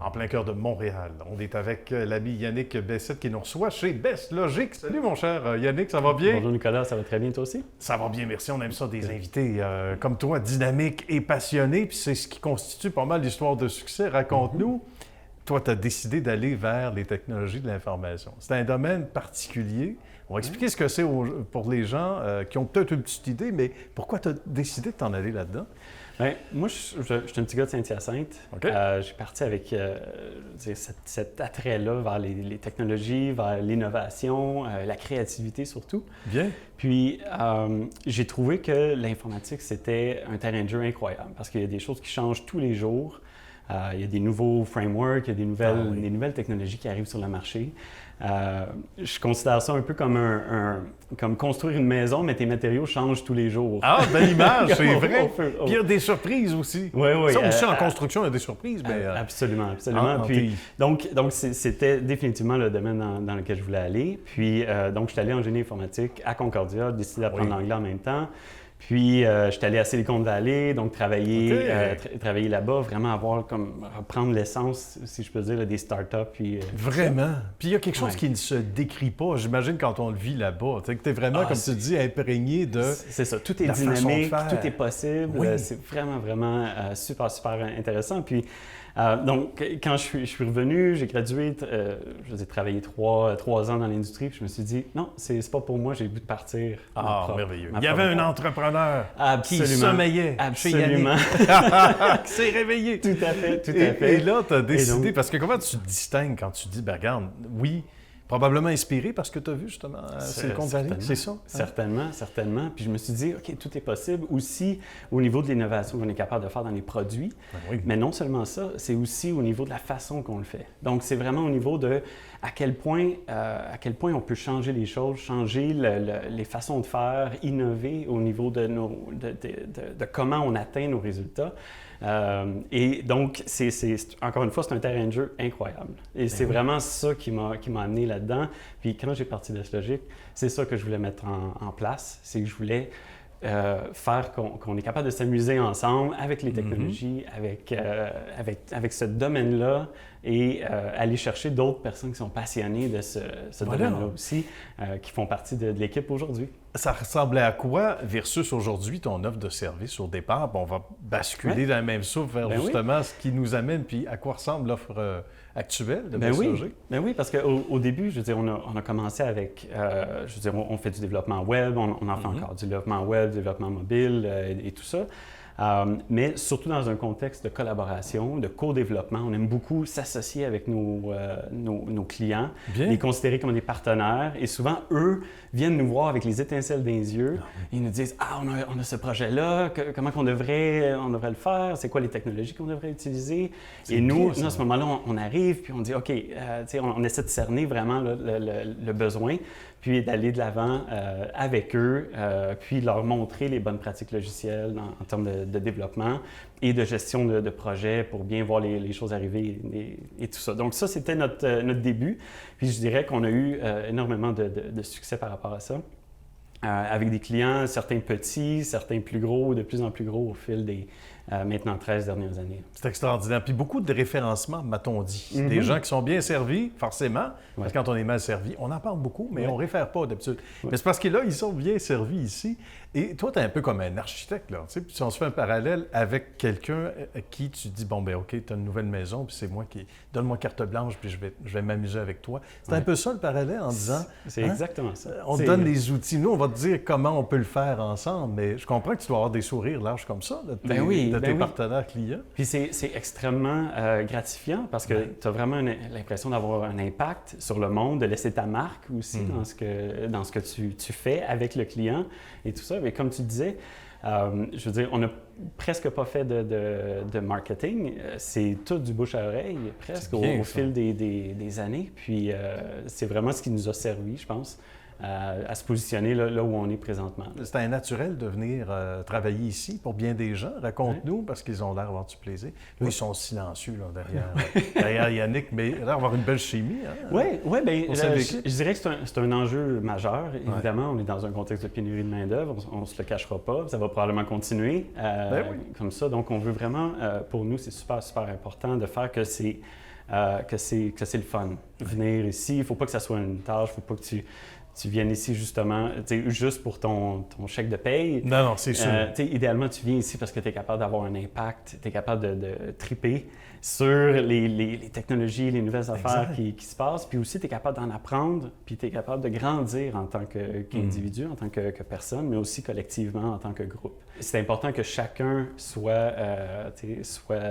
en plein cœur de Montréal. On est avec l'ami Yannick Bessette qui nous reçoit chez Best Logic. Salut mon cher Yannick, ça va bien? Bonjour Nicolas, ça va très bien toi aussi? Ça va bien, merci. On aime ça des invités comme toi, dynamiques et passionnés. Puis c'est ce qui constitue pas mal l'histoire de succès. Raconte-nous. Toi, tu as décidé d'aller vers les technologies de l'information. C'est un domaine particulier. On va expliquer ce que c'est pour les gens qui ont peut-être une petite idée, mais pourquoi tu as décidé de t'en aller là-dedans? Bien, moi, je suis un petit gars de Saint-Hyacinthe. Okay. J'ai parti avec cet attrait-là vers les technologies, vers l'innovation, la créativité surtout. Bien. Puis, j'ai trouvé que l'informatique, c'était un terrain de jeu incroyable parce qu'il y a des choses qui changent tous les jours. Il y a des nouveaux frameworks, il y a des nouvelles technologies qui arrivent sur le marché. Je considère ça un peu comme construire une maison, mais tes matériaux changent tous les jours. Ah, belle image, c'est vrai. Puis il y a des surprises aussi. Oui, oui. Ça aussi, en construction, il y a des surprises. Mais, absolument, absolument. Donc, c'était définitivement le domaine dans lequel je voulais aller. Puis, donc, je suis allé en génie informatique à Concordia, décidé d'apprendre l'anglais en même temps. Puis, je suis allé à Silicon Valley, donc travailler là-bas, vraiment reprendre l'essence, si je peux dire, des startups. Puis, vraiment? Puis il y a quelque chose qui ne se décrit pas, j'imagine, quand on le vit là-bas. Tu es vraiment, comme tu dis, imprégné de... C'est ça, tout est dynamique, tout est possible. Oui. C'est vraiment, vraiment super, super intéressant. Puis, donc, quand je suis revenu, j'ai gradué, j'ai travaillé 3 ans dans l'industrie, puis je me suis dit, non, c'est pas pour moi, j'ai le goût de partir. Merveilleux. Il y avait un entrepreneur qui sommeillait chez Yannick. Qui s'est réveillé. Tout à fait. Et là, tu as décidé, parce que comment tu te distingues quand tu dis, ben regarde, oui, probablement inspiré parce que tu as vu justement Silicon Valley, c'est ça? Certainement. Puis je me suis dit, OK, tout est possible aussi au niveau de l'innovation qu'on est capable de faire dans les produits. Mais non seulement ça, c'est aussi au niveau de la façon qu'on le fait. Donc, c'est vraiment au niveau de à quel point on peut changer les choses, changer les façons de faire, innover au niveau de comment on atteint nos résultats. Et donc, encore une fois, c'est un terrain de jeu incroyable. Et c'est vraiment ça qui m'a amené là-dedans. Puis quand j'ai parti de Logic, c'est ça que je voulais mettre en place. C'est que je voulais faire qu'on est capable de s'amuser ensemble avec les technologies, avec ce domaine-là et aller chercher d'autres personnes qui sont passionnées de ce domaine-là aussi, qui font partie de l'équipe aujourd'hui. Ça ressemblait à quoi versus aujourd'hui ton offre de service au départ? Bon, on va basculer dans le même souffle vers justement ce qui nous amène, puis à quoi ressemble l'offre actuelle de Best Logic? Ben oui, parce qu'au début, je veux dire, on a commencé avec, je veux dire, on fait du développement web, on en fait encore du développement web, développement mobile et tout ça. Mais surtout dans un contexte de collaboration, de co-développement. On aime beaucoup s'associer avec nos clients, les considérer comme des partenaires. Et souvent, eux viennent nous voir avec les étincelles dans les yeux. Ils nous disent « Ah, on a ce projet-là, comment on devrait le faire? C'est quoi les technologies qu'on devrait utiliser? » Et nous, à ce moment-là, on arrive puis on dit « OK, on essaie de cerner vraiment le besoin. » puis d'aller de l'avant avec eux, puis leur montrer les bonnes pratiques logicielles en termes de développement et de gestion de projets pour bien voir les choses arriver et tout ça. Donc ça, c'était notre début. Puis je dirais qu'on a eu énormément de succès par rapport à ça. Avec des clients, certains petits, certains plus gros, de plus en plus gros au fil des maintenant 13 dernières années. C'est extraordinaire. Puis beaucoup de référencements, m'a-t-on dit. Des gens qui sont bien servis, forcément, parce que quand on est mal servi, on en parle beaucoup, mais on ne réfère pas d'habitude. Mais c'est parce que là, ils sont bien servis ici. Et toi, tu es un peu comme un architecte, là. Tu sais, puis si on se fait un parallèle avec quelqu'un à qui tu dis, bon, ben OK, tu as une nouvelle maison, puis c'est moi qui... Donne-moi carte blanche, puis je vais m'amuser avec toi. C'est un peu ça le parallèle en disant... C'est exactement ça. On te donne les outils. Nous, on va te dire comment on peut le faire ensemble, mais je comprends que tu dois avoir des sourires larges comme ça de tes partenaires clients. Puis c'est extrêmement gratifiant parce que tu as vraiment l'impression d'avoir un impact sur le monde, de laisser ta marque aussi dans ce que tu fais avec le client et tout ça. Mais comme tu disais, je veux dire, on n'a presque pas fait de marketing. C'est tout du bouche à oreille, presque, au fil des années. Puis c'est vraiment ce qui nous a servi, je pense, à se positionner là où on est présentement. C'est un naturel de venir travailler ici pour bien des gens. Raconte-nous, parce qu'ils ont l'air d'avoir du plaisir. Là, ils sont silencieux là, derrière Yannick, mais il a l'air d'avoir une belle chimie. Oui, bien, je dirais que c'est un enjeu majeur. Évidemment, on est dans un contexte de pénurie de main-d'œuvre, on ne se le cachera pas. Ça va probablement continuer comme ça. Donc, on veut vraiment, pour nous, c'est super, super important de faire que que c'est le fun. Venir ici, il ne faut pas que ça soit une tâche, il ne faut pas que tu viennes ici justement, juste pour ton chèque de paye. Non, c'est sûr. Idéalement, tu viens ici parce que tu es capable d'avoir un impact, tu es capable de triper sur les technologies, les nouvelles affaires qui se passent, puis aussi tu es capable d'en apprendre, puis tu es capable de grandir en tant qu'individu, en tant que personne, mais aussi collectivement en tant que groupe. C'est important que chacun soit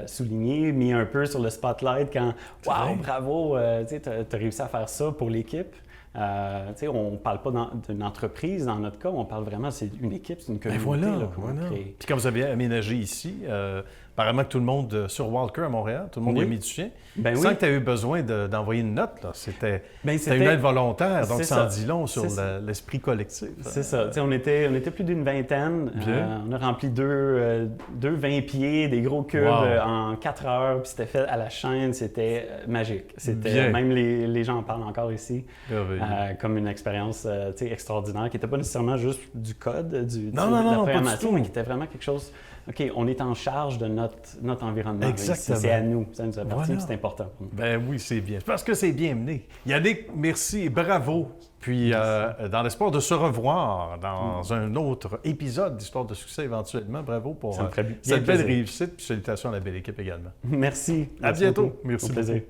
souligné, mis un peu sur le spotlight quand « Wow, bravo, tu as réussi à faire ça pour l'équipe ». On ne parle pas d'une entreprise dans notre cas, on parle vraiment, c'est une équipe, c'est une communauté. Voilà. Puis comme vous avez aménagé ici, apparemment que tout le monde sur Walker à Montréal, tout le monde y a mis du chien. Sans que tu aies eu besoin d'envoyer une note, là. C'était une aide volontaire, donc ça en dit long sur l'esprit collectif. C'est ça. On était plus d'une vingtaine. On a rempli deux 20 pieds, des gros cubes en 4 heures, puis c'était fait à la chaîne, c'était magique. Même les gens en parlent encore ici. Comme une expérience extraordinaire qui n'était pas nécessairement juste du code, de la programmation, mais qui était vraiment quelque chose. OK, on est en charge de notre environnement. Exactement. C'est à nous. Ça nous appartient, c'est important pour nous. Ben oui, c'est bien. Parce que c'est bien mené. Yannick, merci et bravo. Puis, dans l'espoir de se revoir dans un autre épisode d'Histoire de succès éventuellement, bravo pour cette belle réussite. Puis salutations à la belle équipe également. Merci. À bientôt. Merci. Au plaisir.